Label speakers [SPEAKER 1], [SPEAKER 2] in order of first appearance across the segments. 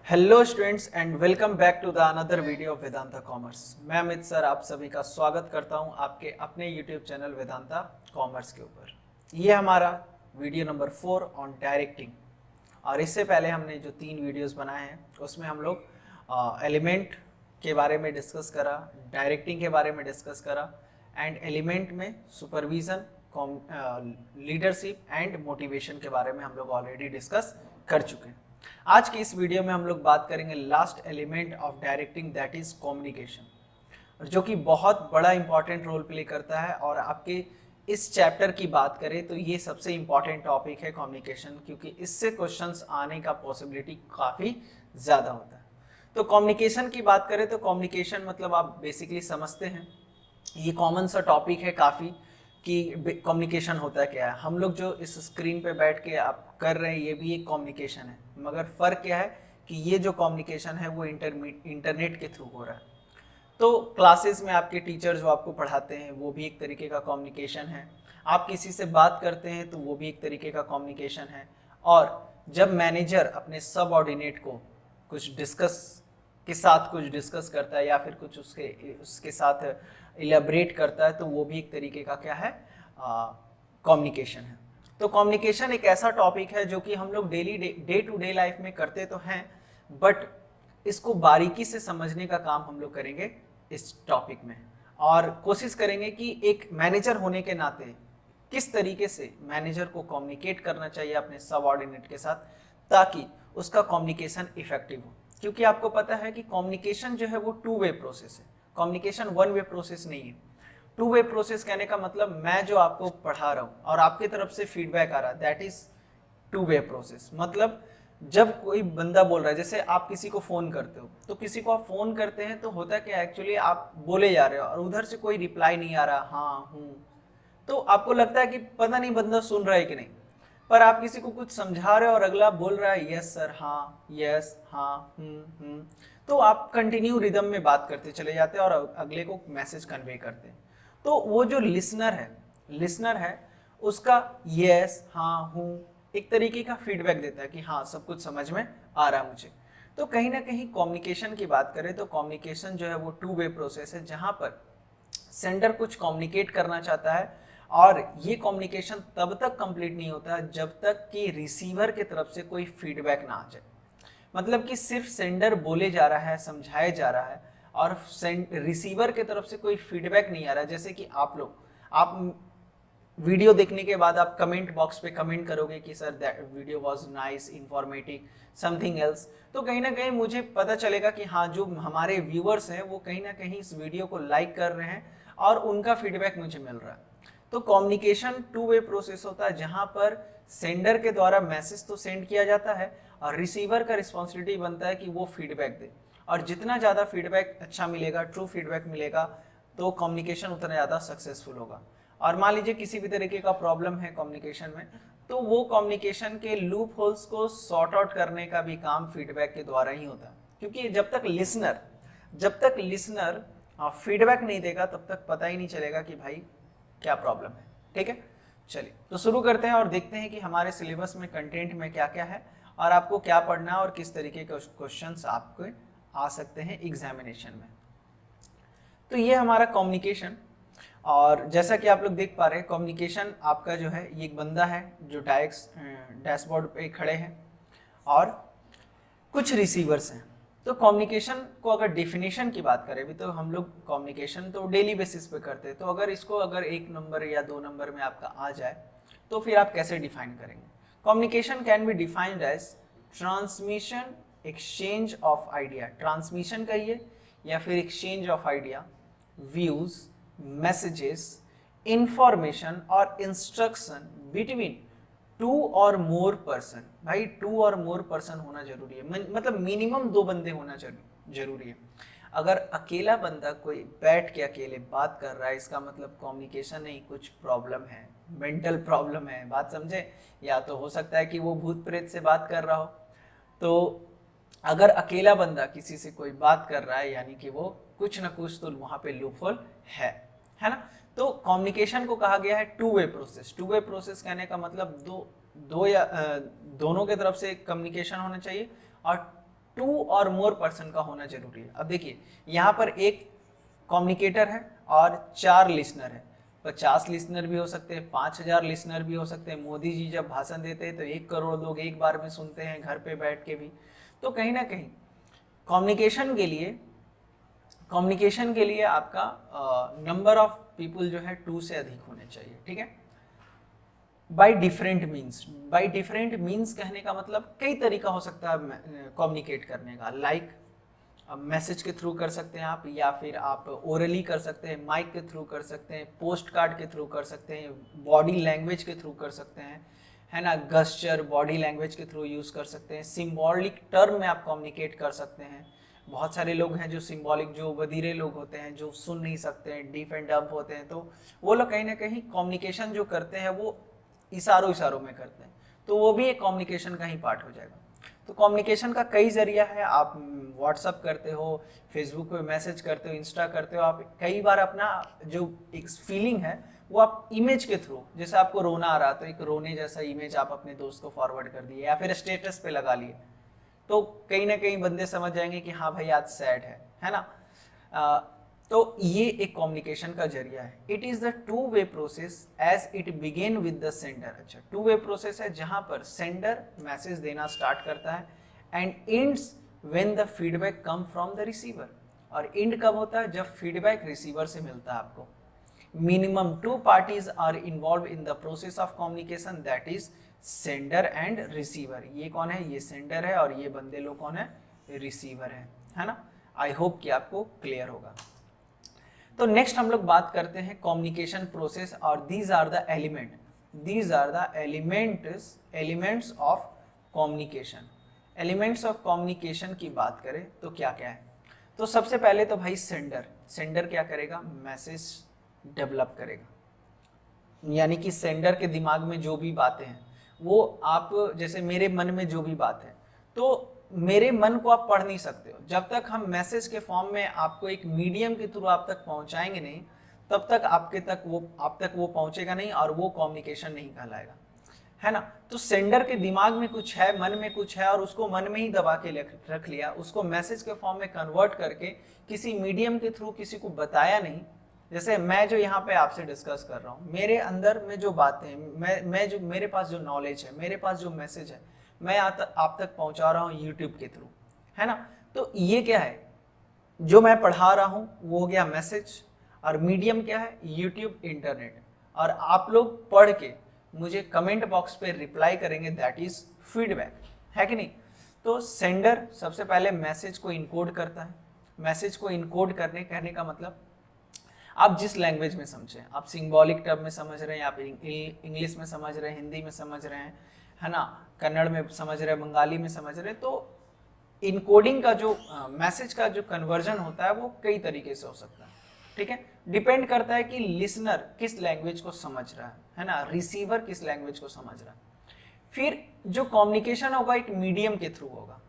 [SPEAKER 1] Hello students and welcome back to the another video of Vedanta commerce. मैं Amit sir आप सभी का स्वागत करता हूं आपके अपने यूट्यूब चैनल वेदांता कॉमर्स के ऊपर। ये हमारा वीडियो नंबर 4 ऑन डायरेक्टिंग। और इससे पहले हमने जो 3 वीडियोस बनाए हैं उसमें हम लोग एलिमेंट के बारे में डिस्कस करा, डायरेक्टिंग के बारे में डिस्कस करा एंड एलिमेंट में सुपरविजन, लीडरशिप एंड मोटिवेशन के बारे में हम लोग ऑलरेडी डिस्कस कर चुके हैं। आज की इस वीडियो में हम लोग बात करेंगे last element of directing, that is communication, जो कि बहुत बड़ा इंपॉर्टेंट रोल प्ले करता है। और आपके इस चैप्टर की बात करें तो ये सबसे इंपॉर्टेंट टॉपिक है कम्युनिकेशन, क्योंकि इससे क्वेश्चंस आने का पॉसिबिलिटी काफ़ी ज़्यादा होता है। तो कम्युनिकेशन की बात करें तो कम्युनिकेशन मतलब आप बेसिकली समझते हैं, ये कॉमन सा टॉपिक है काफ़ी कि कम्युनिकेशन होता है क्या है। हम लोग जो इस स्क्रीन पे बैठ के आप कर रहे हैं ये भी एक कम्युनिकेशन है, मगर फ़र्क क्या है कि ये जो कम्युनिकेशन है वो इंटरनेट के थ्रू हो रहा है। तो क्लासेस में आपके टीचर जो आपको पढ़ाते हैं वो भी एक तरीके का कम्युनिकेशन है, आप किसी से बात करते हैं तो वो भी एक तरीके का कम्युनिकेशन है। और जब मैनेजर अपने सबऑर्डिनेट को कुछ डिस्कस करता है या फिर कुछ उसके साथ इलेबरेट करता है तो वो भी एक तरीके का क्या है, कम्युनिकेशन है। तो कम्युनिकेशन एक ऐसा टॉपिक है जो कि हम लोग डे टू डे लाइफ में करते तो हैं, बट इसको बारीकी से समझने का काम हम लोग करेंगे इस टॉपिक में। और कोशिश करेंगे कि एक मैनेजर होने के नाते किस तरीके से मैनेजर को कम्युनिकेट करना चाहिए अपने सबऑर्डिनेट के साथ, ताकि उसका कम्युनिकेशन इफेक्टिव हो। क्योंकि आपको पता है कि कम्युनिकेशन जो है वो 2 वे प्रोसेस है, कम्युनिकेशन 1 वे प्रोसेस नहीं है। 2 वे प्रोसेस कहने का मतलब मैं जो आपको पढ़ा रहा हूँ और आपकी तरफ से फीडबैक आ रहा है, दैट इज 2 वे प्रोसेस। मतलब जब कोई बंदा बोल रहा है, जैसे आप किसी को फ़ोन करते हो, तो किसी को आप फ़ोन करते हैं तो होता क्या, एक्चुअली आप बोले जा रहे हो और उधर से कोई रिप्लाई नहीं आ रहा, हाँ हूँ, तो आपको लगता है कि पता नहीं बंदा सुन रहा है कि नहीं। पर आप किसी को कुछ समझा रहे हो और अगला बोल रहा है यस सर, हाँ, यस, हाँ, तो आप कंटिन्यू रिदम में बात करते चले जाते हैं और अगले को मैसेज कन्वे करते हैं। तो वो जो लिसनर है उसका यस, हाँ, हूँ एक तरीके का फीडबैक देता है कि हाँ सब कुछ समझ में आ रहा है मुझे। तो कहीं ना कहीं कम्युनिकेशन की बात करें तो कम्युनिकेशन जो है वो 2 वे प्रोसेस है, जहाँ पर सेंडर कुछ कम्युनिकेट करना चाहता है और ये कम्युनिकेशन तब तक कंप्लीट नहीं होता जब तक कि रिसीवर की तरफ से कोई फीडबैक ना आ जाए। मतलब कि सिर्फ सेंडर बोले जा रहा है, समझाए जा रहा है और रिसीवर की तरफ से कोई फीडबैक नहीं आ रहा है। जैसे कि आप वीडियो देखने के बाद आप कमेंट बॉक्स पे कमेंट करोगे कि sir that video was nice, informative, something else, तो कहीं ना कहीं मुझे पता चलेगा कि हाँ जो हमारे व्यूअर्स हैं वो कहीं ना कहीं इस वीडियो को लाइक कर रहे हैं और उनका फीडबैक मुझे मिल रहा है। तो कम्युनिकेशन 2 वे प्रोसेस होता है, जहाँ पर सेंडर के द्वारा मैसेज तो सेंड किया जाता है और रिसीवर का रिस्पॉन्सिबिलिटी बनता है कि वो फीडबैक दे। और जितना ज़्यादा फीडबैक अच्छा मिलेगा, ट्रू फीडबैक मिलेगा, तो कम्युनिकेशन उतना ज़्यादा सक्सेसफुल होगा। और मान लीजिए किसी भी तरीके का प्रॉब्लम है कम्युनिकेशन में, तो वो कम्युनिकेशन के लूप होल्स को सॉर्ट आउट करने का भी काम फीडबैक के द्वारा ही होता है। क्योंकि जब तक लिसनर फीडबैक नहीं देगा तब तक पता ही नहीं चलेगा कि भाई क्या प्रॉब्लम है। ठीक है, चलिए तो शुरू करते हैं और देखते हैं कि हमारे सिलेबस में कंटेंट में क्या क्या है और आपको क्या पढ़ना है और किस तरीके के क्वेश्चंस आपको आ सकते हैं एग्जामिनेशन में। तो ये हमारा कम्युनिकेशन, और जैसा कि आप लोग देख पा रहे हैं कम्युनिकेशन आपका जो है, ये एक बंदा है जो डैशबोर्ड पे खड़े हैं और कुछ रिसीवर्स हैं। तो कम्युनिकेशन को अगर डेफिनेशन की बात करें, भी तो हम लोग कम्युनिकेशन तो डेली बेसिस पे करते हैं, तो अगर इसको अगर 1 नंबर या 2 नंबर में आपका आ जाए तो फिर आप कैसे डिफाइन करेंगे। Communication can be defined as transmission, exchange of idea, transmission कहिए या फिर exchange of idea, views, messages, information और इंस्ट्रक्शन बिटवीन 2 और मोर पर्सन। भाई 2 और मोर पर्सन होना जरूरी है, मतलब मिनिमम 2 बंदे होना जरूरी है। अगर अकेला बंदा कोई बैठ के अकेले बात कर रहा है, इसका मतलब कम्युनिकेशन नहीं, कुछ प्रॉब्लम है, मेंटल प्रॉब्लम है, बात समझे। या तो हो सकता है कि वो भूत प्रेत से बात कर रहा हो। तो अगर अकेला बंदा किसी से कोई बात कर रहा है, यानी कि वो कुछ ना कुछ तो वहां पे लूपहोल है ना। तो कम्युनिकेशन को कहा गया है 2 वे प्रोसेस। 2 वे प्रोसेस कहने का मतलब दोनों के तरफ से कम्युनिकेशन होना चाहिए और 2 और मोर पर्सन का होना जरूरी है। अब देखिए यहाँ पर एक कम्युनिकेटर है और 4 लिसनर है। 50 लिसनर भी हो सकते हैं, 5000 लिसनर भी हो सकते हैं। मोदी जी जब भाषण देते हैं तो 1 करोड़ लोग एक बार में सुनते हैं, घर पे बैठ के भी। तो कहीं ना कहीं कम्युनिकेशन के लिए आपका नंबर ऑफ पीपल जो है 2 से अधिक होने चाहिए, ठीक है। बाय डिफरेंट मीन्स कहने का मतलब कई तरीका हो सकता है कम्युनिकेट करने का। लाइक मैसेज के थ्रू कर सकते हैं आप, या फिर आप ओरली कर सकते हैं, माइक के थ्रू कर सकते हैं, पोस्ट कार्ड के थ्रू कर सकते हैं, बॉडी लैंग्वेज के थ्रू कर सकते हैं, है ना, गस्चर बॉडी लैंग्वेज के थ्रू यूज कर सकते हैं, सिंबॉलिक टर्म में आप कम्युनिकेट कर सकते हैं। बहुत सारे लोग हैं जो सिंबॉलिक, जो बधिरे लोग होते हैं, जो सुन नहीं सकते हैं, डीफ एंड डम्प होते हैं, तो वो लोग कहीं ना कहीं कम्युनिकेशन जो करते हैं वो इशारों में करते हैं, तो वो भी एक कम्युनिकेशन का ही पार्ट हो जाएगा। तो कम्युनिकेशन का कई जरिया है। आप व्हाट्सअप करते हो, फेसबुक पे मैसेज करते हो, इंस्टा करते हो। आप कई बार अपना जो एक फीलिंग है वो आप इमेज के थ्रू, जैसे आपको रोना आ रहा तो एक रोने जैसा इमेज आप अपने दोस्त को फॉरवर्ड कर दिए या फिर स्टेटस पे लगा लिए, तो कहीं ना कहीं बंदे समझ जाएंगे कि हाँ भाई आज सैड है ना। तो ये एक कम्युनिकेशन का जरिया है। It is the 2 way process as it begin with the sender. अच्छा, 2 वे प्रोसेस है जहां पर सेंडर मैसेज देना स्टार्ट करता है and ends when the feedback come from the receiver. और एंड कब होता है? जब फीडबैक रिसीवर से मिलता है आपको। Minimum 2 parties are involve in the process of communication, that is sender and receiver. ये कौन है? ये सेंडर है और ये बंदे लोग कौन है? रिसीवर है ना। आई होप कि आपको क्लियर होगा। तो नेक्स्ट हम लोग बात करते हैं कम्युनिकेशन प्रोसेस, और these are the elements of communication. Elements of communication की बात करें तो क्या क्या है? तो सबसे पहले तो भाई सेंडर क्या करेगा? मैसेज डेवलप करेगा, यानी कि सेंडर के दिमाग में जो भी बातें हैं वो आप, जैसे मेरे मन में जो भी बात है, तो मेरे मन को आप पढ़ नहीं सकते हो जब तक हम मैसेज के फॉर्म में आपको एक मीडियम के थ्रू आप तक पहुंचाएंगे नहीं, तब तक आप तक वो पहुंचेगा नहीं और वो कम्युनिकेशन नहीं कहलाएगा, है ना। तो सेंडर के दिमाग में कुछ है, मन में कुछ है, और उसको मन में ही दबा के रख लिया, उसको मैसेज के फॉर्म में कन्वर्ट करके किसी मीडियम के थ्रू किसी को बताया नहीं। जैसे मैं जो यहाँ पे आपसे डिस्कस कर रहा हूँ, मेरे अंदर में जो बातें हैं, मैं जो मेरे पास जो नॉलेज है, मेरे पास जो मैसेज है, मैं आप तक पहुंचा रहा हूँ यूट्यूब के थ्रू, है ना। तो ये क्या है? जो मैं पढ़ा रहा हूँ वो हो गया मैसेज, और मीडियम क्या है? YouTube, internet. और आप लोग पढ़ के मुझे कमेंट बॉक्स पे रिप्लाई करेंगे, दैट इज फीडबैक, है कि नहीं। तो सेंडर सबसे पहले मैसेज को इनकोड करता है। मैसेज को इनकोड कहने का मतलब आप जिस लैंग्वेज में समझें, आप सिंबॉलिक टर्म में समझ रहे हैं, आप इंग्लिश में समझ रहे हैं, हिंदी में समझ रहे हैं, है ना, कन्नड़ में समझ रहे हैं, बंगाली में समझ रहे हैं, तो इनकोडिंग का जो मैसेज का जो कन्वर्जन होता है वो कई तरीके से हो सकता है, ठीक है। डिपेंड करता है कि लिसनर किस लैंग्वेज को समझ रहा है ना, रिसीवर किस लैंग्वेज को समझ रहा है। फिर जो कम्युनिकेशन होगा एक मीडियम के थ्रू होगा।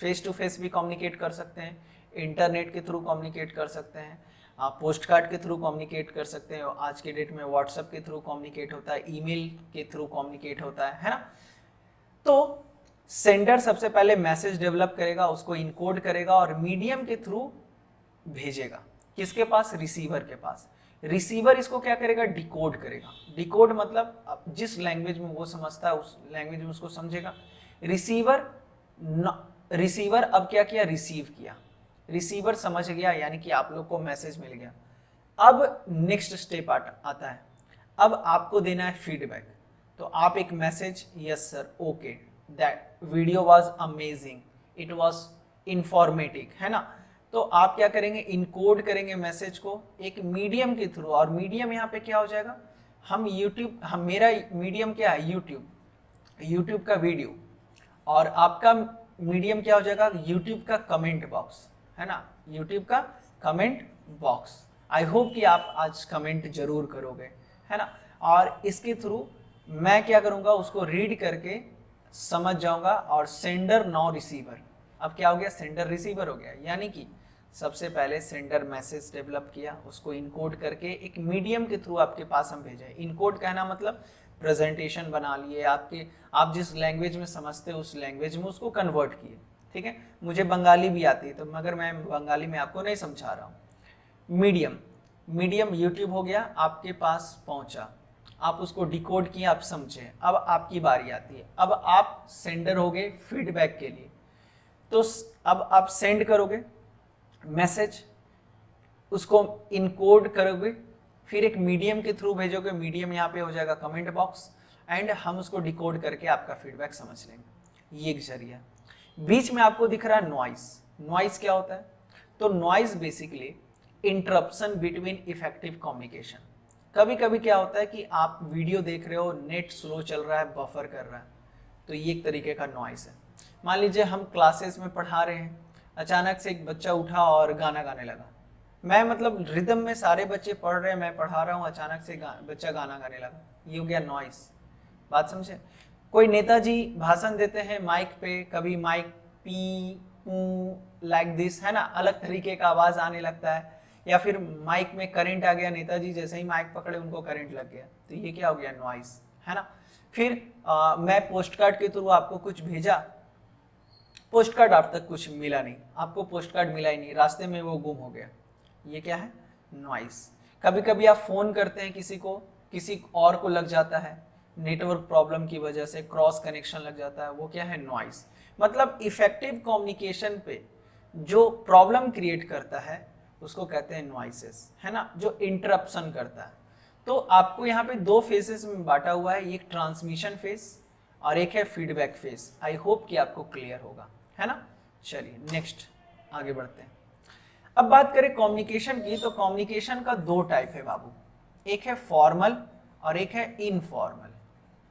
[SPEAKER 1] फेस टू फेस भी कम्युनिकेट कर सकते हैं, इंटरनेट के थ्रू कम्युनिकेट कर सकते हैं, आप पोस्ट कार्ड के थ्रू कम्युनिकेट कर सकते हैं, आज के डेट में व्हाट्सएप के थ्रू कम्युनिकेट होता है, ईमेल के थ्रू कम्युनिकेट होता है ना। तो सेंडर सबसे पहले मैसेज डेवलप करेगा, उसको इनकोड करेगा और मीडियम के थ्रू भेजेगा। किसके पास? रिसीवर के पास। रिसीवर इसको क्या करेगा? डिकोड करेगा। डिकोड मतलब जिस लैंग्वेज में वो समझता है उस लैंग्वेज में उसको समझेगा। रिसीवर अब क्या किया? रिसीव किया। रिसीवर समझ गया, यानी कि आप लोग को मैसेज मिल गया। अब नेक्स्ट स्टेप आता है, अब आपको देना है फीडबैक। तो आप एक message, yes sir, okay, that video was amazing, it was informative, है ना। तो आप क्या करेंगे? इनकोड करेंगे मैसेज को एक मीडियम के थ्रू, और मीडियम यहाँ पे क्या हो जाएगा? मेरा मीडियम क्या है? यूट्यूब का वीडियो, और आपका मीडियम क्या हो जाएगा? यूट्यूब का कमेंट बॉक्स, है ना, यूट्यूब का कमेंट बॉक्स। आई होप कि आप आज कमेंट जरूर करोगे, है ना। और इसके थ्रू मैं क्या करूंगा? उसको रीड करके समझ जाऊंगा, और सेंडर नाउ रिसीवर। अब क्या हो गया? सेंडर रिसीवर हो गया। यानी कि सबसे पहले सेंडर मैसेज डेवलप किया, उसको इनकोड करके एक मीडियम के थ्रू आपके पास हम भेजे। इनकोड कहना मतलब प्रेजेंटेशन बना लिए, आप जिस लैंग्वेज में समझते हो उस लैंग्वेज में उसको कन्वर्ट किए, ठीक है, मुझे बंगाली भी आती है तो मगर मैं बंगाली में आपको नहीं समझा रहा हूँ। मीडियम, मीडियम यूट्यूब हो गया, आपके पास पहुंचा, आप उसको डिकोड किए, आप समझे, अब आपकी बारी आती है, अब आप सेंडर हो गए फीडबैक के लिए। तो अब आप सेंड करोगे मैसेज, उसको इनकोड करोगे, फिर एक मीडियम के थ्रू भेजोगे, मीडियम यहाँ पे हो जाएगा कमेंट बॉक्स, एंड हम उसको डिकोड करके आपका फीडबैक समझ लेंगे। ये एक जरिया। बीच में आपको दिख रहा है नॉइस। नॉइस क्या होता है? तो noise basically interruption between effective communication. कभी कभी क्या होता है कि आप वीडियो देख रहे हो, नेट स्लो चल रहा है, बफर कर रहा है, तो ये एक तरीके का नॉइस है। मान लीजिए हम क्लासेस में पढ़ा रहे हैं, अचानक से एक बच्चा उठा और गाना गाने लगा। मैं मतलब रिदम में सारे बच्चे पढ़ रहे हैं, मैं पढ़ा रहा हूँ, अचानक से बच्चा गाना गाने लगा, ये हो गया नॉइस। बात समझे? कोई नेताजी भाषण देते हैं माइक पे, कभी माइक पी पू लाइक दिस, है ना, अलग तरीके का आवाज आने लगता है, या फिर माइक में करंट आ गया, नेताजी जैसे ही माइक पकड़े उनको करंट लग गया, तो ये क्या हो गया? नॉइस, है ना। फिर मैं पोस्ट कार्ड के थ्रू आपको कुछ भेजा, पोस्ट कार्ड आप तक कुछ मिला नहीं, आपको पोस्ट कार्ड मिला ही नहीं, रास्ते में वो गुम हो गया, ये क्या है? नॉइस। कभी कभी आप फोन करते हैं किसी को, किसी और को लग जाता है, नेटवर्क प्रॉब्लम की वजह से क्रॉस कनेक्शन लग जाता है, वो क्या है? नॉइस। मतलब इफेक्टिव कम्युनिकेशन पे जो प्रॉब्लम क्रिएट करता है उसको कहते हैं नॉइसेस, है ना, जो इंटरप्शन करता है। तो आपको यहाँ पे दो फेजेस में बांटा हुआ है, एक ट्रांसमिशन फेज और एक है फीडबैक फेज। आई होप कि आपको क्लियर होगा, है ना। चलिए नेक्स्ट आगे बढ़ते हैं। अब बात करें कम्युनिकेशन की, तो कम्युनिकेशन का दो टाइप है बाबू, एक है फॉर्मल और एक है इनफॉर्मल।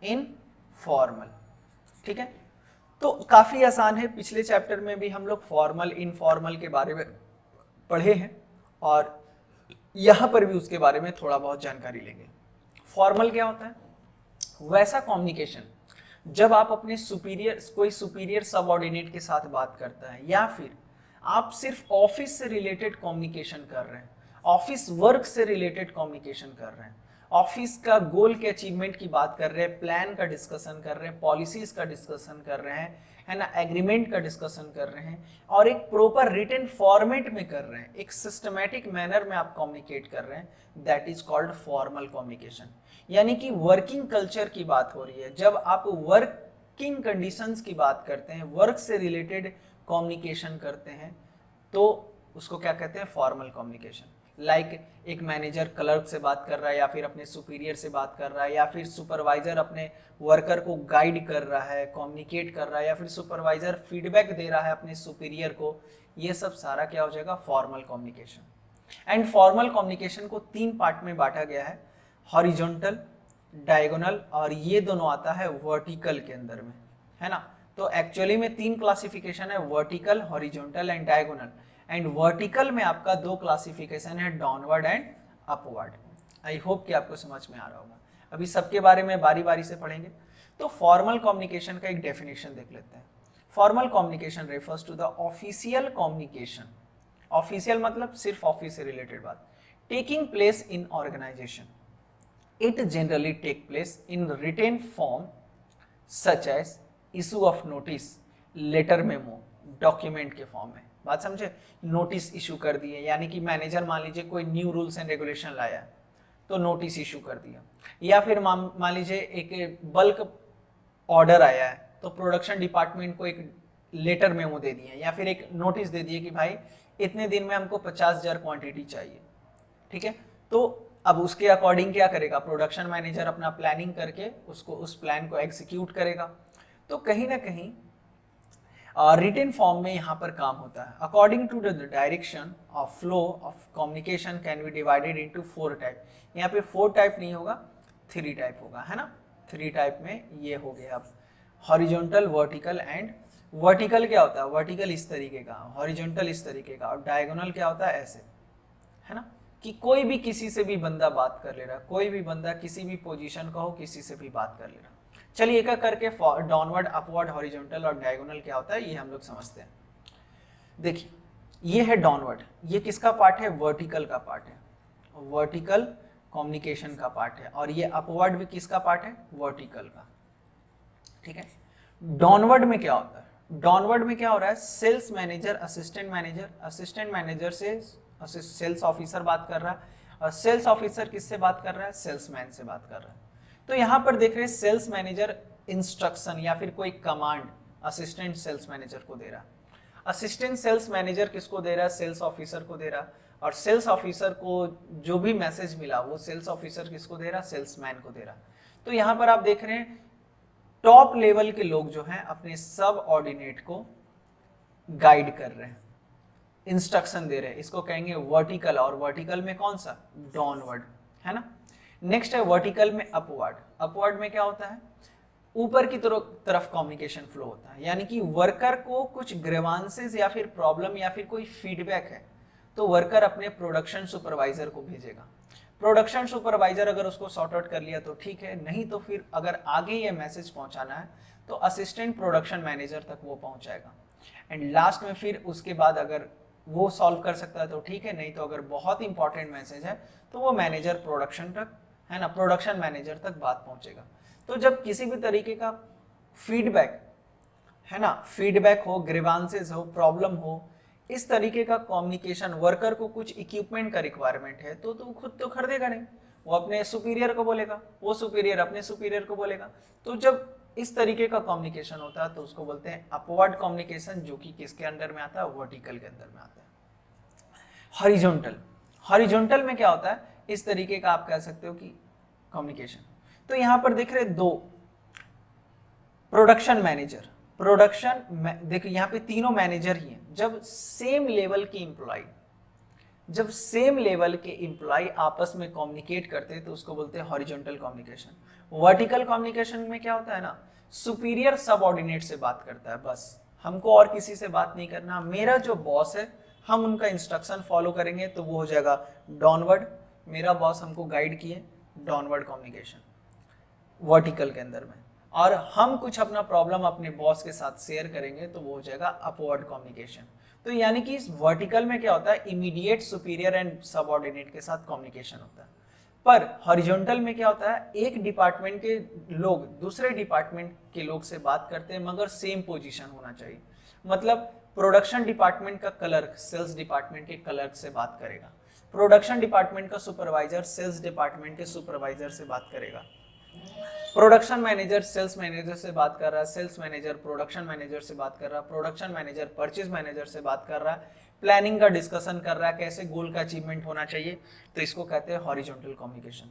[SPEAKER 1] इनफॉर्मल, ठीक है, तो काफी आसान है। पिछले चैप्टर में भी हम लोग फॉर्मल इनफॉर्मल के बारे में पढ़े हैं और यहां पर भी उसके बारे में थोड़ा बहुत जानकारी लेंगे। फॉर्मल क्या होता है? वैसा कम्युनिकेशन जब आप अपने सुपीरियर, कोई सुपीरियर सबऑर्डिनेट के साथ बात करता है, या फिर आप सिर्फ ऑफिस से रिलेटेड कम्युनिकेशन कर रहे हैं, ऑफिस वर्क से रिलेटेड कम्युनिकेशन कर रहे हैं, ऑफिस का गोल के अचीवमेंट की बात कर रहे हैं, प्लान का डिस्कशन कर रहे हैं, पॉलिसीज का डिस्कशन कर रहे हैं, है ना, एग्रीमेंट का डिस्कशन कर रहे हैं, और एक प्रॉपर रिटन फॉर्मेट में कर रहे हैं, एक सिस्टमैटिक मैनर में आप कम्युनिकेट कर रहे हैं, that is called formal communication. यानी कि वर्किंग कल्चर की बात हो रही है, जब आप वर्किंग कंडीशंस की बात करते हैं, वर्क से रिलेटेड कम्युनिकेशन करते हैं, तो उसको क्या कहते हैं? Formal communication. लाइक एक मैनेजर क्लर्क से बात कर रहा है, या फिर अपने सुपीरियर से बात कर रहा है, या फिर सुपरवाइजर अपने वर्कर को गाइड कर रहा है, कम्युनिकेट कर रहा है, या फिर सुपरवाइजर फीडबैक दे रहा है अपने सुपीरियर को, ये सब सारा क्या हो जाएगा? Formal communication. And formal communication को तीन पार्ट में बांटा गया है, हॉरिजॉन्टल, डायगोनल, और ये दोनों आता है वर्टिकल के अंदर में, है ना। तो एक्चुअली में तीन क्लासिफिकेशन है, vertical, horizontal and diagonal. And vertical में आपका दो क्लासिफिकेशन है, downward and upward. I hope कि आपको समझ में आ रहा होगा। अभी सबके बारे में बारी बारी से पढ़ेंगे। तो फॉर्मल कम्युनिकेशन का एक डेफिनेशन देख लेते हैं। Formal communication refers to the official communication. Official मतलब सिर्फ ऑफिस से रिलेटेड बात, taking place in organization. It generally take place in written form such as issue of notice, letter memo, document के फॉर्म में। बात समझे? नोटिस इशू कर दिए, यानी कि मैनेजर मान लीजिए कोई न्यू रूल्स एंड रेगुलेशन लाया तो नोटिस इशू कर दिया, या फिर मान लीजिए एक बल्क ऑर्डर आया है तो प्रोडक्शन डिपार्टमेंट को एक लेटर मेमो दे दिए, या फिर एक नोटिस दे दिए कि भाई इतने दिन में हमको 50,000 क्वांटिटी चाहिए, ठीक है। तो अब उसके अकॉर्डिंग क्या करेगा? प्रोडक्शन मैनेजर अपना प्लानिंग करके उसको, उस प्लान को एग्जीक्यूट करेगा। तो कहीं ना कहीं रिटन फॉर्म में यहाँ पर काम होता है। According to the direction of flow of communication can be divided into 4 type. यहाँ पे 4 टाइप नहीं होगा, 3 टाइप होगा, है ना। 3 टाइप में ये हो गया। अब हॉरिजॉन्टल, वर्टिकल एंड, वर्टिकल क्या होता है? वर्टिकल इस तरीके का, हॉरिजॉन्टल इस तरीके का, और डायगोनल क्या होता है? ऐसे, है ना, कि कोई भी किसी से भी बंदा बात कर ले रहा है, कोई भी बंदा किसी भी पोजीशन का हो, किसी से भी बात कर ले रहा है। चलिए एक एक करके डाउनवर्ड, अपवर्ड, हॉरिजॉन्टल और डायगोनल क्या होता है ये हम लोग समझते हैं। देखिए ये है डाउनवर्ड, ये किसका पार्ट है? वर्टिकल का पार्ट है, वर्टिकल कम्युनिकेशन का पार्ट है। और ये अपवर्ड भी किसका पार्ट है? वर्टिकल का, ठीक है। डाउनवर्ड में क्या होता है? डाउनवर्ड में क्या हो रहा है, सेल्स मैनेजर असिस्टेंट मैनेजर से सेल्स ऑफिसर बात कर रहा है, और सेल्स ऑफिसर किससे बात कर रहा है, सेल्समैन से बात कर रहा है। तो यहाँ पर देख रहे हैं सेल्स मैनेजर इंस्ट्रक्शन या फिर कोई कमांड असिस्टेंट सेल्स मैनेजर को दे रहा है। असिस्टेंट सेल्स मैनेजर किसको दे रहा है, सेल्स ऑफिसर को दे रहा है, और सेल्स ऑफिसर को जो भी मैसेज मिला वो सेल्स ऑफिसर किसको दे रहा है, सेल्समैन को दे रहा है। तो यहाँ पर आप देख रहे हैं टॉप लेवल के लोग जो हैं अपने सब ऑर्डिनेट को गाइड कर रहे हैं, इंस्ट्रक्शन दे रहे हैं। इसको कहेंगे वर्टिकल, और वर्टिकल में कौन सा, डाउनवर्ड, है ना। नेक्स्ट है वर्टिकल में अपवर्ड। अपवर्ड में क्या होता है, ऊपर की तरफ कम्युनिकेशन फ्लो होता है, यानी कि वर्कर को कुछ ग्रीवांसेस या फिर प्रॉब्लम या फिर कोई फीडबैक है तो वर्कर अपने प्रोडक्शन सुपरवाइजर को भेजेगा। प्रोडक्शन सुपरवाइजर अगर उसको सॉर्ट आउट कर लिया तो ठीक है, नहीं तो फिर अगर आगे ये मैसेज पहुंचाना है तो असिस्टेंट प्रोडक्शन मैनेजर तक वो पहुंचाएगा। एंड लास्ट में फिर उसके बाद अगर वो सॉल्व कर सकता है तो ठीक है, नहीं तो अगर बहुत इंपॉर्टेंट मैसेज है तो वो मैनेजर प्रोडक्शन तक, है ना, प्रोडक्शन मैनेजर तक बात पहुंचेगा। तो जब किसी भी तरीके का फीडबैक, है ना, फीडबैक हो, ग्रीवांसेस हो, प्रॉब्लम हो, इस तरीके का कम्युनिकेशन, वर्कर को कुछ इक्विपमेंट का रिक्वायरमेंट है तो खुद तो खरीदेगा नहीं, वो अपने सुपीरियर को बोलेगा, वो सुपीरियर अपने सुपीरियर को बोलेगा। तो जब इस तरीके का कम्युनिकेशन होता है तो उसको बोलते हैं अपवर्ड कम्युनिकेशन, जो कि किसके अंडर में आता है, वर्टिकल के अंदर में आता है। हॉरिजॉन्टल, हॉरिजॉन्टल में क्या होता है, इस तरीके का आप कह सकते हो कि कम्युनिकेशन। तो यहां पर देख रहे दो, प्रोडक्शन मैनेजर, देखिए यहाँ पे तीनों मैनेजर ही हैं। जब सेम लेवल के एम्प्लॉय आपस में कम्युनिकेट करते हैं तो उसको बोलते हैं हॉरिजॉन्टल कम्युनिकेशन। वर्टिकल कम्युनिकेशन में क्या होता है ना, सुपीरियर सबऑर्डिनेट से बात करता है, बस हमको और किसी से बात नहीं करना, मेरा जो बॉस है हम उनका इंस्ट्रक्शन फॉलो करेंगे, तो वो हो जाएगा डाउनवर्ड, मेरा बॉस हमको गाइड किए, डाउनवर्ड कम्युनिकेशन वर्टिकल के अंदर में। और हम कुछ अपना प्रॉब्लम अपने बॉस के साथ शेयर करेंगे तो वो हो जाएगा अपवर्ड कम्युनिकेशन। तो यानी कि इस वर्टिकल में क्या होता है, इमीडिएट सुपीरियर एंड सबऑर्डिनेट के साथ कम्युनिकेशन होता है। पर हॉरिजॉन्टल में क्या होता है, एक डिपार्टमेंट के लोग दूसरे डिपार्टमेंट के लोग से बात करते हैं मगर सेम पोजीशन होना चाहिए। मतलब प्रोडक्शन डिपार्टमेंट का क्लर्क सेल्स डिपार्टमेंट के क्लर्क से बात करेगा, प्रोडक्शन डिपार्टमेंट का सुपरवाइजर सेल्स डिपार्टमेंट के सुपरवाइजर से बात करेगा, प्रोडक्शन मैनेजर सेल्स मैनेजर से बात कर रहा है, सेल्स मैनेजर प्रोडक्शन मैनेजर से बात कर रहा है, प्रोडक्शन मैनेजर परचेज मैनेजर से बात कर रहा है, प्लानिंग का डिस्कशन कर रहा है, कैसे गोल का अचीवमेंट होना चाहिए। तो इसको कहते हैं हॉरिजॉन्टल कम्युनिकेशन,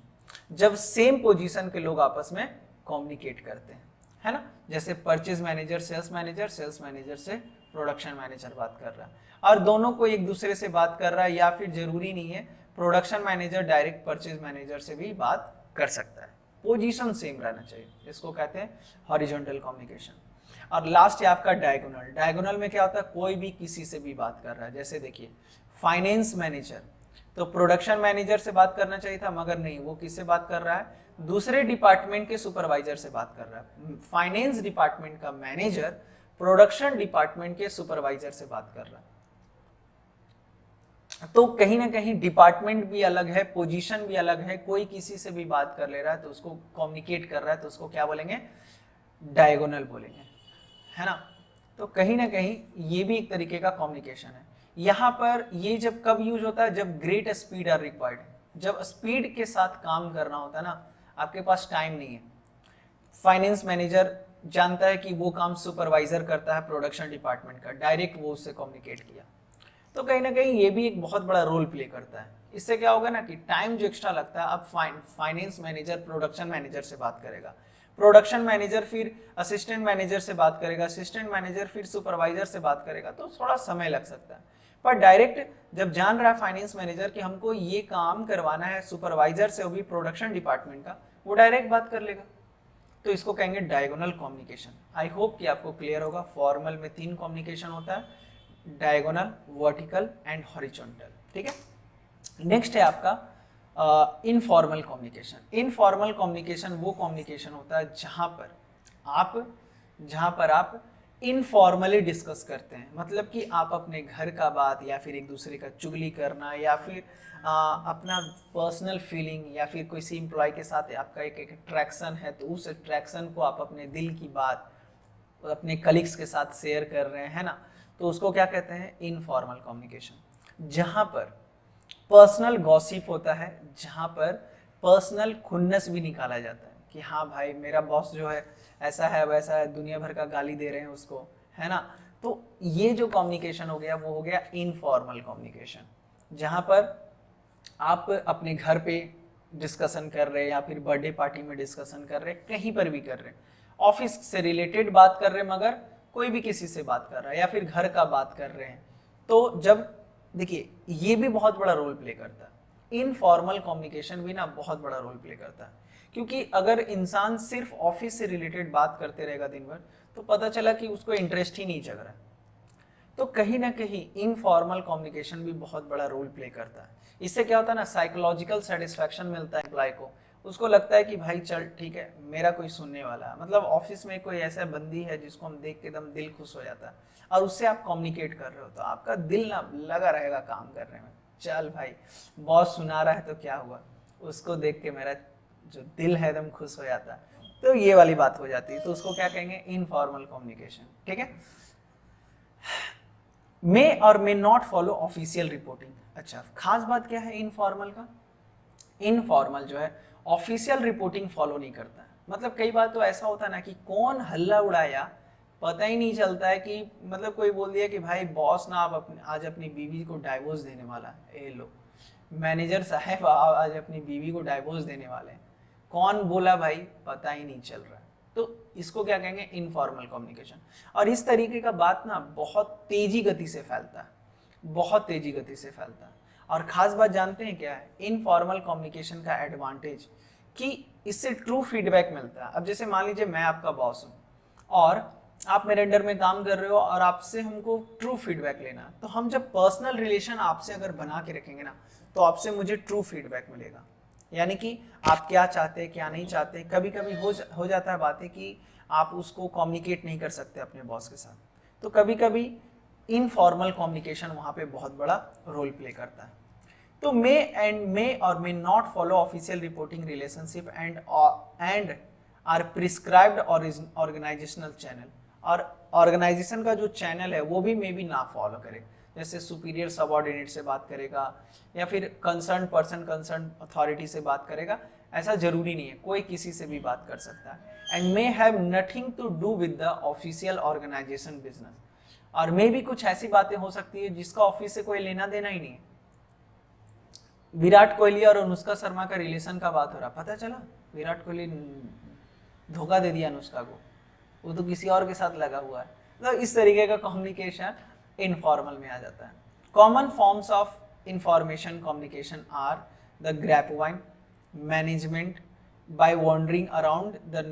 [SPEAKER 1] जब सेम पोजीशन के लोग आपस में कम्युनिकेट करते हैं, है ना। जैसे परचेज मैनेजर सेल्स मैनेजर से प्रोडक्शन मैनेजर बात कर रहा है, और दोनों को एक दूसरे से बात कर रहा है, या फिर जरूरी नहीं है production manager direct purchase manager से भी बात कर सकता है, पोजीशन सेम रहना चाहिए। इसको कहते हैं हॉरिजॉन्टल कम्युनिकेशन। और लास्ट है आपका डायगोनल। डायगोनल में क्या होता है, कोई भी किसी से भी बात कर रहा है। जैसे देखिए फाइनेंस मैनेजर, तो प्रोडक्शन मैनेजर से बात करना चाहिए था मगर नहीं, वो किससे बात कर रहा है, दूसरे डिपार्टमेंट के सुपरवाइजर से बात कर रहा है। फाइनेंस डिपार्टमेंट का मैनेजर प्रोडक्शन डिपार्टमेंट के सुपरवाइजर से बात कर रहा है। तो कहीं ना कहीं डिपार्टमेंट भी अलग है, पोजीशन भी अलग है, कोई किसी से भी बात कर ले रहा है तो उसको कम्युनिकेट कर रहा है तो उसको क्या बोलेंगे, डायगोनल बोलेंगे, है ना। तो कहीं ना कहीं ये भी एक तरीके का कम्युनिकेशन है। यहाँ पर ये जब कब यूज होता है, जब ग्रेट स्पीड आर रिक्वायर्ड, जब स्पीड के साथ काम करना होता है ना, आपके पास टाइम नहीं है। फाइनेंस मैनेजर जानता है कि वो काम सुपरवाइजर करता है प्रोडक्शन डिपार्टमेंट का, डायरेक्ट वो उससे कम्युनिकेट किया, तो कहीं ना कहीं ये भी एक बहुत बड़ा रोल प्ले करता है। इससे क्या होगा ना कि टाइम जो एक्स्ट्रा लगता है, अब फाइनेंस मैनेजर प्रोडक्शन मैनेजर से बात करेगा, प्रोडक्शन मैनेजर फिर असिस्टेंट मैनेजर से बात करेगा, असिस्टेंट मैनेजर फिर सुपरवाइजर से बात करेगा, तो थोड़ा समय लग सकता है। पर डायरेक्ट जब जान रहा है फाइनेंस मैनेजर कि हमको ये काम करवाना है सुपरवाइजर से, वो भी प्रोडक्शन डिपार्टमेंट का, वो डायरेक्ट बात कर लेगा। तो इसको कहेंगे डायगोनल कम्युनिकेशन। आई होप कि आपको क्लियर होगा। फॉर्मल में 3 कम्युनिकेशन होता है, डायगोनल, वर्टिकल एंड हॉरिजॉन्टल, ठीक है। नेक्स्ट है आपका इनफॉर्मल कम्युनिकेशन। इनफॉर्मल कम्युनिकेशन वो कम्युनिकेशन होता है जहां पर आप इनफॉर्मली डिस्कस करते हैं। मतलब कि आप अपने घर का बात या फिर एक दूसरे का चुगली करना या फिर अपना पर्सनल फीलिंग या फिर कोई एम्प्लॉय के साथ आपका एक अट्रैक्शन है तो उस अट्रैक्शन को आप अपने दिल की बात अपने कलीग्स के साथ शेयर कर रहे हैं, है ना, तो उसको क्या कहते हैं, इनफॉर्मल कम्युनिकेशन। जहाँ पर पर्सनल गॉसिप होता है, जहाँ पर पर्सनल खुन्नस भी निकाला जाता है कि हाँ भाई मेरा बॉस जो है ऐसा है वैसा है, दुनिया भर का गाली दे रहे हैं उसको, है ना। तो ये जो कम्युनिकेशन हो गया वो हो गया इनफॉर्मल कम्युनिकेशन, जहाँ पर आप अपने घर पे डिस्कशन कर रहे हैं या फिर बर्थडे पार्टी में डिस्कशन कर रहे हैं, कहीं पर भी कर रहे हैं, ऑफिस से रिलेटेड बात कर रहे हैं मगर कोई भी किसी से बात कर रहा है, या फिर घर का बात कर रहे हैं, तो जब देखिए ये भी बहुत बड़ा रोल प्ले करता है। इनफॉर्मल कम्युनिकेशन भी ना बहुत बड़ा रोल प्ले करता है, क्योंकि अगर इंसान सिर्फ ऑफिस से रिलेटेड बात करते रहेगा दिन भर, तो पता चला कि उसको इंटरेस्ट ही नहीं जग रहा है। तो कहीं ना कहीं इनफॉर्मल कम्युनिकेशन भी बहुत बड़ा रोल प्ले करता है। इससे क्या होता है ना, साइकोलॉजिकल सेटिस्फैक्शन मिलता है एम्प्लॉय को, उसको लगता है कि भाई चल ठीक है मेरा कोई सुनने वाला है, मतलब ऑफिस में कोई ऐसा बंदी है जिसको हम देख के एकदम दिल खुश हो जाता है, और उससे आप कम्युनिकेट कर रहे हो तो आपका दिल ना लगा रहेगा काम करने में। चल भाई बॉस सुना रहा है तो क्या हुआ, उसको देख के मेरा जो दिल है एकदम खुश हो जाता है। तो ये वाली बात हो जाती है, तो उसको क्या कहेंगे, इनफॉर्मल कम्युनिकेशन। ठीक है, मे और may not follow official reporting. अच्छा, खास बात क्या है इनफॉर्मल का, इनफॉर्मल जो है ऑफिशियल रिपोर्टिंग फॉलो नहीं करता है। मतलब कई बार तो ऐसा होता है ना कि कौन हल्ला उड़ाया पता ही नहीं चलता है, कि मतलब कोई बोल दिया कि भाई बॉस ना आप आज अपनी बीवी को डाइवोर्स देने वाला है, ए लो मैनेजर साहब आज अपनी बीवी को डाइवोर्स देने वाले हैं, कौन बोला भाई पता ही नहीं चल रहा है। तो इसको क्या कहेंगे, इनफॉर्मल कम्युनिकेशन। और इस तरीके का बात ना बहुत तेजी गति से फैलता है, बहुत तेजी गति से फैलता है। और खास बात जानते हैं क्या है इनफॉर्मल कम्युनिकेशन का एडवांटेज, कि इससे ट्रू फीडबैक मिलता है। अब जैसे मान लीजिए मैं आपका बॉस हूँ और आप मेरे अंडर में काम कर रहे हो और आपसे हमको ट्रू फीडबैक लेना है, तो हम जब पर्सनल रिलेशन आपसे अगर बना के रखेंगे ना, तो आपसे मुझे ट्रू फीडबैक मिलेगा, यानी कि आप क्या चाहते हैं क्या नहीं चाहते। कभी कभी हो जाता है बातें कि आप उसको कम्युनिकेट नहीं कर सकते अपने बॉस के साथ, तो कभी कभी इनफॉर्मल कम्युनिकेशन वहाँ पे बहुत बड़ा रोल प्ले करता है। तो मे और may not follow official reporting relationship and are prescribed organizational channel, और ऑर्गेनाइजेशन का जो चैनल है वो भी मे बी ना फॉलो करे, जैसे सुपीरियर सबऑर्डिनेट से बात करेगा या फिर कंसर्न पर्सन कंसर्न अथॉरिटी से बात करेगा, ऐसा जरूरी नहीं है, कोई किसी से भी बात कर सकता है। And may have nothing to do with the official organization business, और मे भी कुछ ऐसी बातें हो सकती है जिसका ऑफिस से कोई लेना देना ही नहीं है। विराट कोहली और अनुष्का शर्मा का रिलेशन का बात हो रहा, पता चला विराट कोहली धोखा दे दिया अनुष्का को, वो तो किसी और के साथ लगा हुआ है। तो इस तरीके का कम्युनिकेशन इनफॉर्मल में आ जाता है। Common forms of information communication are the grapevine management by wandering around the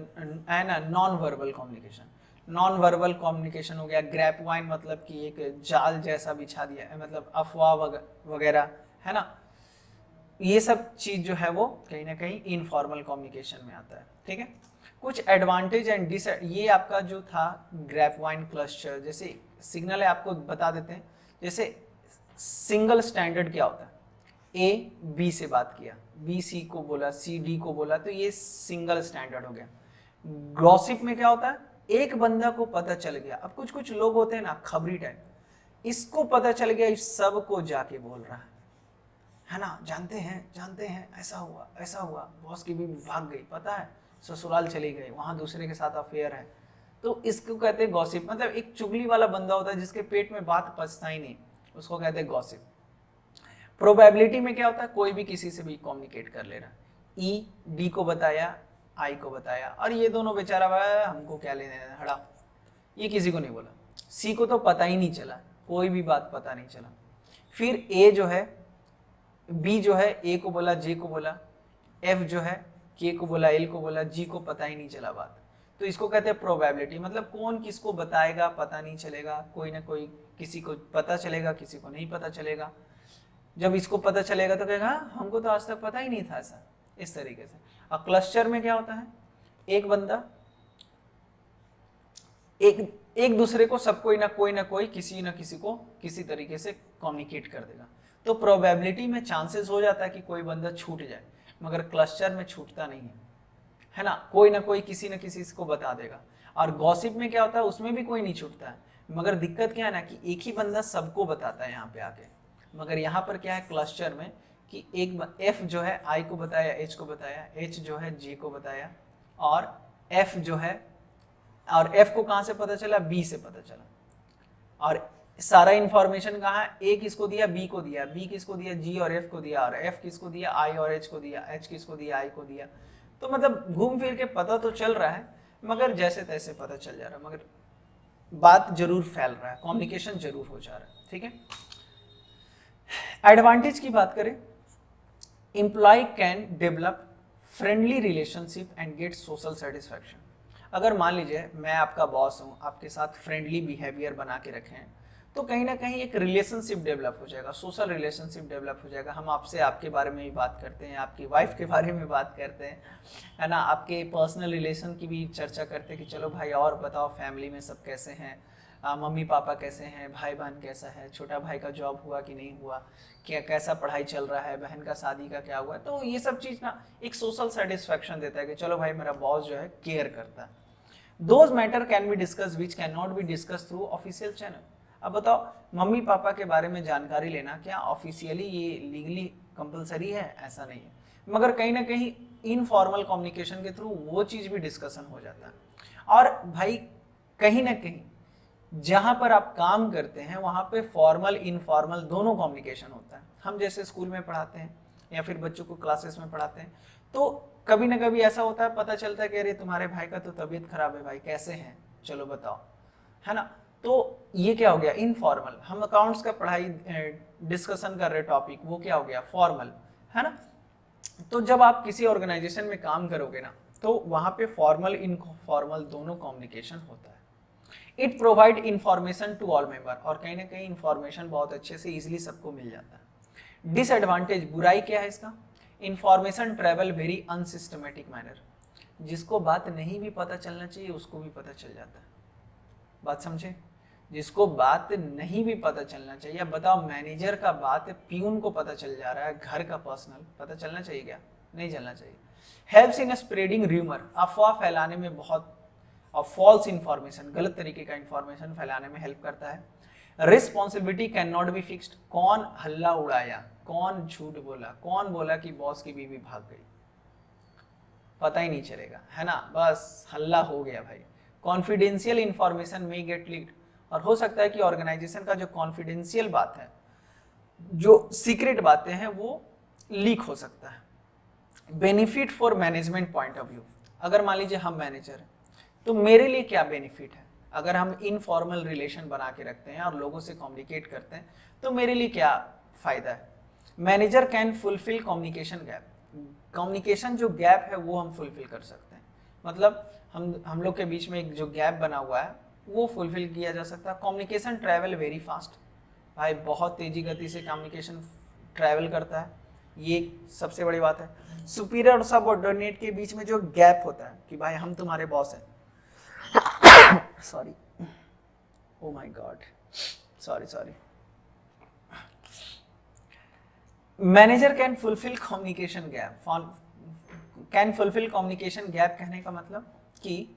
[SPEAKER 1] and non verbal communication. Non verbal communication हो गया, ग्रैपवाइन मतलब कि एक जाल जैसा बिछा दिया है, मतलब अफवाह वगैरह, है ना। ये सब चीज जो है वो कहीं ना कहीं इनफॉर्मल कम्युनिकेशन में आता है। ठीक है, कुछ एडवांटेज एंड ये आपका जो था ग्रैपवाइन क्लस्टर, जैसे सिग्नल है आपको बता देते हैं। जैसे सिंगल स्टैंडर्ड क्या होता है, ए बी से बात किया, बी सी को बोला, सी डी को बोला, तो ये सिंगल स्टैंडर्ड हो गया। गॉसिप में क्या होता है, एक बंदा को पता चल गया, अब कुछ कुछ लोग होते हैं ना खबरी टाइप, इसको पता चल गया, इस सब को जाके बोल रहा है ना, जानते हैं ऐसा हुआ, बॉस की बीवी भाग गई, पता है ससुराल चली गई, वहां दूसरे के साथ अफेयर है, तो इसको कहते हैं गॉसिप। मतलब एक चुगली वाला बंदा होता है जिसके पेट में बात पचता ही नहीं, उसको कहते हैं गॉसिप। प्रोबेबिलिटी में क्या होता है, कोई भी किसी से भी कम्युनिकेट कर ले रहा, ई डी को बताया, आई को बताया, और ये दोनों बेचारा हमको क्या लेने देना, हड़ा, ये किसी को नहीं बोला। सी को तो पता ही नहीं चला, कोई भी बात पता नहीं चला। फिर ए जो है, बी जो है ए को बोला, जे को बोला, एफ जो है के को बोला, एल को बोला, जी को पता ही नहीं चला बात, तो इसको कहते हैं प्रोबेबिलिटी। मतलब कौन किसको बताएगा पता नहीं चलेगा, कोई ना कोई किसी को पता चलेगा, किसी को नहीं पता चलेगा। जब इसको पता चलेगा तो कहेगा हमको तो आज तक पता ही नहीं था ऐसा, इस तरीके से। और क्लस्टर में क्या होता है, एक बंदा एक दूसरे को सब कोई ना कोई किसी ना किसी को किसी तरीके से कम्युनिकेट कर देगा, तो प्रोबेबिलिटी में चांसेस हो जाता है कि कोई बंदा छूट जाए, मगर क्लस्टर में छूटता नहीं है ना, कोई ना कोई किसी न किसी को बता देगा। और गॉसिप में क्या होता है, उसमें भी कोई नहीं छुटता है, मगर दिक्कत क्या है ना कि एक ही बंदा सबको बताता है यहाँ पे आके। मगर यहाँ पर क्या है क्लस्टर में कि एक एफ जो है आई को बताया, एच को बताया, एच जो है जे को बताया, और एफ जो है, और एफ को कहाँ से पता चला, बी से पता चला। और सारा इंफॉर्मेशन कहाँ है, ए किसको दिया, बी को दिया, बी किसको दिया, जी और एफ को दिया, और एफ किसको दिया, आई और एच को दिया, एच किसको दिया, आई को दिया। तो मतलब घूम फिर के पता तो चल रहा है, मगर जैसे तैसे पता चल जा रहा है, मगर बात जरूर फैल रहा है, कम्युनिकेशन जरूर हो जा रहा है। ठीक है, एडवांटेज की बात करें, employ can develop friendly relationship and get social satisfaction. अगर मान लीजिए मैं आपका बॉस हूँ, आपके साथ फ्रेंडली बिहेवियर बना के रखे हैं, तो कहीं ना कहीं एक रिलेशनशिप डेवलप हो जाएगा, सोशल रिलेशनशिप डेवलप हो जाएगा। हम आपसे आपके बारे में भी बात करते हैं, आपकी वाइफ के बारे में बात करते हैं, है ना, आपके पर्सनल रिलेशन की भी चर्चा करते हैं कि चलो भाई और बताओ फैमिली में सब कैसे हैं, मम्मी पापा कैसे हैं, भाई बहन कैसा है, छोटा भाई का जॉब हुआ कि नहीं हुआ, क्या कैसा पढ़ाई चल रहा है, बहन का शादी का क्या हुआ। तो ये सब चीज़ ना एक सोशल सेटिस्फैक्शन देता है कि चलो भाई मेरा बॉस जो है केयर करता है। Those matter can be discuss which can not be discuss through official channel. अब बताओ, मम्मी पापा के बारे में जानकारी लेना क्या ऑफिशियली ये लीगली कंपलसरी है, ऐसा नहीं है, मगर कहीं ना कहीं इनफॉर्मल कम्युनिकेशन के थ्रू वो चीज़ भी डिस्कशन हो जाता है। और भाई कहीं ना कहीं जहाँ पर आप काम करते हैं वहाँ पे फॉर्मल इनफॉर्मल दोनों कम्युनिकेशन होता है। हम जैसे स्कूल में पढ़ाते हैं या फिर बच्चों को क्लासेस में पढ़ाते हैं, तो कभी ना कभी ऐसा होता है, पता चलता है कि अरे तुम्हारे भाई का तो तबीयत खराब है, भाई कैसे हैं, चलो बताओ, है ना। तो ये क्या हो गया, इनफॉर्मल। हम अकाउंट्स का पढ़ाई डिस्कशन कर रहे टॉपिक, वो क्या हो गया, फॉर्मल, है ना। तो जब आप किसी ऑर्गेनाइजेशन में काम करोगे ना, तो वहाँ पे फॉर्मल इनफॉर्मल दोनों कम्युनिकेशन होता है। It provide information to all member, और कहीं ना कहीं इंफॉर्मेशन बहुत अच्छे से इजीली सबको मिल जाता है। डिसएडवांटेज, बुराई क्या है इसका, information travel very unsystematic manner. जिसको बात नहीं भी पता चलना चाहिए उसको भी पता चल जाता है, बात समझे, जिसको बात नहीं भी पता चलना चाहिए। अब बताओ, मैनेजर का बात प्यून को पता चल जा रहा है, घर का पर्सनल पता चलना चाहिए क्या, नहीं चलना चाहिए। हेल्प्स इन स्प्रेडिंग र्यूमर, अफवाह फैलाने में बहुत, और फॉल्स इंफॉर्मेशन, गलत तरीके का इंफॉर्मेशन फैलाने में हेल्प करता है। Responsibility can not be fixed, कौन हल्ला उड़ाया, कौन झूठ बोला, कौन बोला कि बॉस की बीवी भाग गई, पता ही नहीं चलेगा, है ना, बस हल्ला हो गया भाई। कॉन्फिडेंशियल इंफॉर्मेशन में गेट लीक्ड, और हो सकता है कि ऑर्गेनाइजेशन का जो कॉन्फिडेंशियल बात है, जो सीक्रेट बातें हैं, वो लीक हो सकता है। Benefit for management point of view, अगर मान लीजिए हम मैनेजर हैं, तो मेरे लिए क्या बेनिफिट है, अगर हम इनफॉर्मल रिलेशन बना के रखते हैं और लोगों से कम्युनिकेट करते हैं, तो मेरे लिए क्या फायदा है। Manager can fulfil communication gap, communication जो गैप है वो हम फुलफिल कर सकते हैं, मतलब हम लोग के बीच में एक जो गैप बना हुआ है वो फुलफिल किया जा सकता है। कम्युनिकेशन ट्रैवल वेरी फास्ट, भाई बहुत तेजी गति से कम्युनिकेशन ट्रैवल करता है, ये सबसे बड़ी बात है। सुपीरियर और सबऑर्डिनेट के बीच में जो गैप होता है कि भाई हम तुम्हारे बॉस हैं, sorry, oh my God, sorry. Manager can fulfil communication gap, can fulfil communication gap कहने का मतलब कि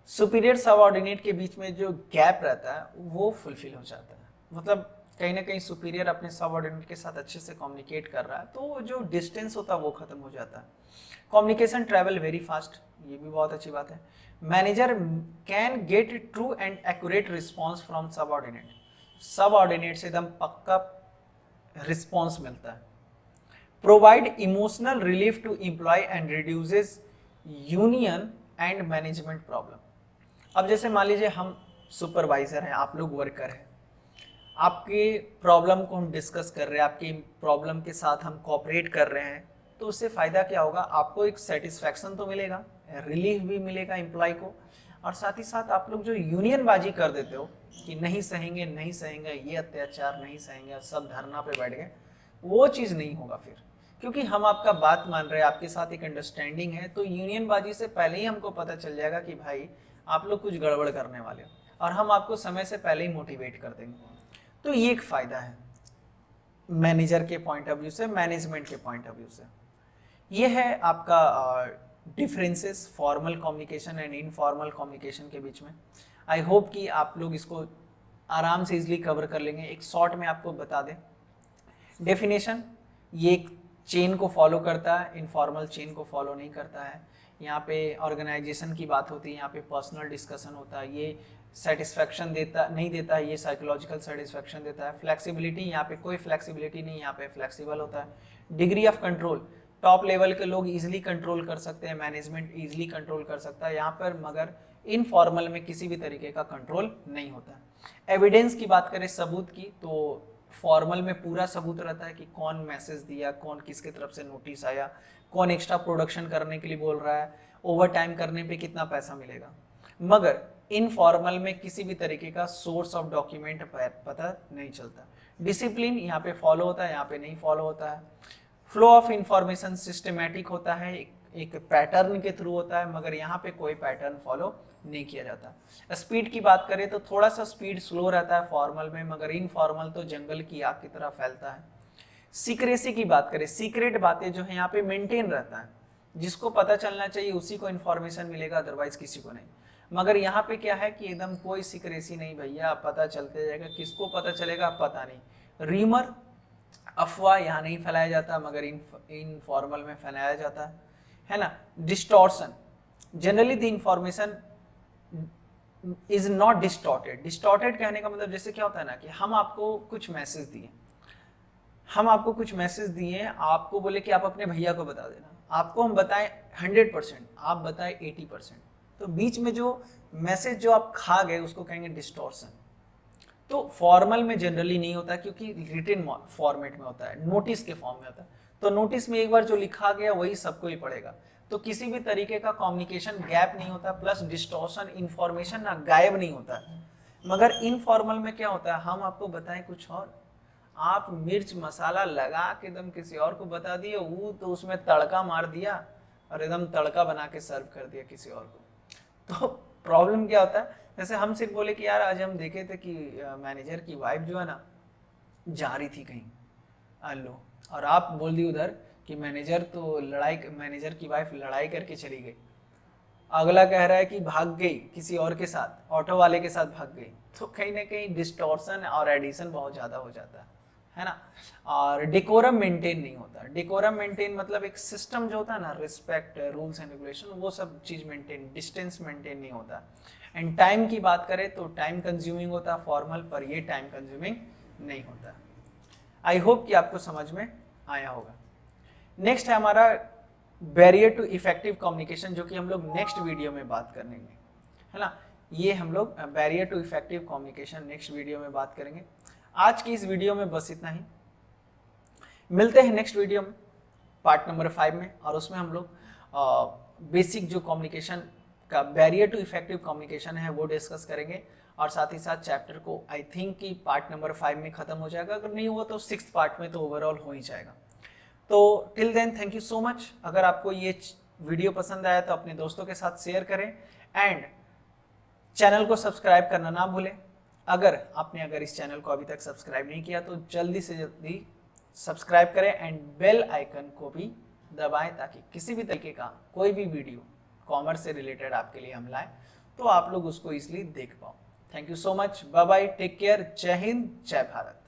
[SPEAKER 1] सुपीरियर सबऑर्डिनेट के बीच में जो गैप रहता है वो फुलफिल हो जाता है, मतलब कहीं ना कहीं सुपीरियर अपने सबऑर्डिनेट के साथ अच्छे से कम्युनिकेट कर रहा है, तो जो डिस्टेंस होता है वो खत्म हो जाता है। कम्युनिकेशन ट्रैवल वेरी फास्ट, ये भी बहुत अच्छी बात है। Manager can get true and accurate response from subordinate, subordinate से एकदम पक्का रिस्पॉन्स मिलता है। Provide emotional relief to employ and reduces union and management problem. अब जैसे मान लीजिए हम सुपरवाइजर हैं, आप लोग वर्कर हैं, आपके प्रॉब्लम को हम डिस्कस कर रहे हैं, आपकी प्रॉब्लम के साथ हम कोऑपरेट कर रहे हैं, तो उससे फ़ायदा क्या होगा, आपको एक सेटिस्फैक्शन तो मिलेगा, रिलीफ भी मिलेगा एम्प्लॉय को, और साथ ही साथ आप लोग जो यूनियनबाजी कर देते हो कि नहीं सहेंगे नहीं सहेंगे, ये अत्याचार नहीं सहेंगे, सब धरना पे बैठ गए, वो चीज़ नहीं होगा फिर, क्योंकि हम आपका बात मान रहे हैं, आपके साथ एक अंडरस्टैंडिंग है, तो यूनियनबाजी से पहले ही हमको पता चल जाएगा कि भाई आप लोग कुछ गड़बड़ करने वाले हो, और हम आपको समय से पहले ही मोटिवेट कर देंगे। तो ये एक फ़ायदा है मैनेजर के पॉइंट ऑफ व्यू से, मैनेजमेंट के पॉइंट ऑफ व्यू से। ये है आपका differences formal communication and informal communication के बीच में। आई होप कि आप लोग इसको आराम से इजीली कवर कर लेंगे। एक शॉर्ट में आपको बता दें डेफिनेशन, ये एक चेन को फॉलो करता है, इनफॉर्मल चेन को फॉलो नहीं करता है। यहाँ पे ऑर्गेनाइजेशन की बात होती है, यहाँ पे पर्सनल डिस्कशन होता है, ये सेटिस्फैक्शन देता नहीं देता है, ये साइकोलॉजिकल सेटिस्फैक्शन देता है। फ्लेक्सिबिलिटी, यहाँ पे कोई फ्लेक्सिबिलिटी नहीं, यहाँ पे फ्लेक्सिबल होता है। Degree of control, top level के लोग इजीली कंट्रोल कर सकते हैं, मैनेजमेंट इजीली कंट्रोल कर सकता है यहाँ पर, मगर इनफॉर्मल में किसी भी तरीके का कंट्रोल नहीं होता। एविडेंस की बात करें, सबूत की, तो फॉर्मल में पूरा सबूत रहता है कि कौन मैसेज दिया, कौन किसके तरफ से नोटिस आया, कौन एक्स्ट्रा प्रोडक्शन करने के लिए बोल रहा है, ओवर टाइम करने पे कितना पैसा मिलेगा। मगर इनफॉर्मल में किसी भी तरीके का सोर्स ऑफ डॉक्यूमेंट पता नहीं चलता। डिसिप्लिन यहाँ पे फॉलो होता है, यहाँ पे नहीं फॉलो होता है। फ्लो ऑफ इंफॉर्मेशन सिस्टमैटिक होता है, एक पैटर्न के थ्रू होता है, मगर यहाँ पे कोई पैटर्न फॉलो नहीं किया जाता। स्पीड की बात करें तो थोड़ा सा स्पीड स्लो रहता है फॉर्मल में, मगर इनफॉर्मल तो जंगल की आग की तरह फैलता है। सीक्रेसी की बात करें, सीक्रेट बातें जो है यहाँ पे मेंटेन रहता है, जिसको पता चलना चाहिए उसी को इन्फॉर्मेशन मिलेगा, अदरवाइज किसी को नहीं। मगर यहाँ पे क्या है कि एकदम कोई सीक्रेसी नहीं भैया, पता चलते जाएगा, किसको पता चलेगा पता नहीं। रीमर, अफवाह यहाँ नहीं फैलाया जाता, मगर इनफॉर्मल में फैलाया जाता है ना। Distortion, generally the information is not distorted. Distorted कहने का मतलब जैसे क्या होता है ना कि हम आपको कुछ मैसेज दिए, आपको बोले कि आप अपने भैया को बता देना, आपको हम बताएं 100%, आप बताएं 80%, तो बीच में जो मैसेज जो आप खा गए उसको कहेंगे डिस्टॉर्शन। तो फॉर्मल में जनरली नहीं होता, क्योंकि रिटन फॉर्मेट में होता है, नोटिस के फॉर्म में होता है। तो नोटिस में एक बार जो लिखा गया वही सबको ही पड़ेगा, तो किसी भी तरीके का कम्युनिकेशन गैप नहीं होता, प्लस डिस्टॉर्शन, इंफॉर्मेशन ना गायब नहीं होता है। मगर इनफॉर्मल में क्या होता है, हम आपको बताएं कुछ और, आप मिर्च मसाला लगा के एकदम किसी और को बता दिए, वो तो उसमें तड़का मार दिया और एकदम तड़का बना के सर्व कर दिया किसी और को। तो प्रॉब्लम क्या होता है, जैसे हम सिर्फ बोले कि यार आज हम देखे थे कि मैनेजर की वाइफ जो है ना जा रही थी कहीं, लो, और आप बोल दी उधर कि मैनेजर की वाइफ लड़ाई करके चली गई। अगला कह रहा है कि भाग गई किसी और के साथ, ऑटो वाले के साथ भाग गई। तो कहीं ना कहीं डिस्टॉर्शन और एडिशन बहुत ज़्यादा हो जाता है ना। और डेकोरम मेंटेन नहीं होता। डेकोरम मेंटेन मतलब एक सिस्टम जो होता है ना, रिस्पेक्ट, रूल्स एंड रेगुलेशन, वो सब चीज़ मेंटेन, डिस्टेंस मेंटेन नहीं होता। एंड टाइम की बात करें तो टाइम कंज्यूमिंग होता फॉर्मल, पर ये टाइम कंज्यूमिंग नहीं होता। आई होप कि आपको समझ में आया होगा। नेक्स्ट है हमारा बैरियर टू इफेक्टिव कम्युनिकेशन, जो कि हम लोग नेक्स्ट वीडियो में बात करेंगे, है ना। ये हम लोग barrier to effective communication next video में बात करेंगे। आज की इस वीडियो में बस इतना ही, मिलते हैं नेक्स्ट वीडियो में पार्ट नंबर 5 में, और उसमें हम लोग बेसिक जो कम्युनिकेशन का बैरियर टू इफेक्टिव कम्युनिकेशन है वो डिस्कस करेंगे, और साथ ही साथ चैप्टर को आई थिंक कि पार्ट नंबर 5 में खत्म हो जाएगा, अगर नहीं हुआ तो 6th पार्ट में तो ओवरऑल हो ही जाएगा। तो till then thank you so much. अगर आपको ये वीडियो पसंद आया तो अपने दोस्तों के साथ शेयर करें, एंड चैनल को सब्सक्राइब करना ना भूलें। अगर इस चैनल को अभी तक सब्सक्राइब नहीं किया तो जल्दी से जल्दी सब्सक्राइब करें, एंड बेल आइकन को भी दबाएं, ताकि किसी भी तरीके का कोई भी वीडियो कॉमर्स से रिलेटेड आपके लिए हम लाएं तो आप लोग उसको इजीली देख पाओ। Thank you so much, bye bye, take care, जय हिंद, जय भारत।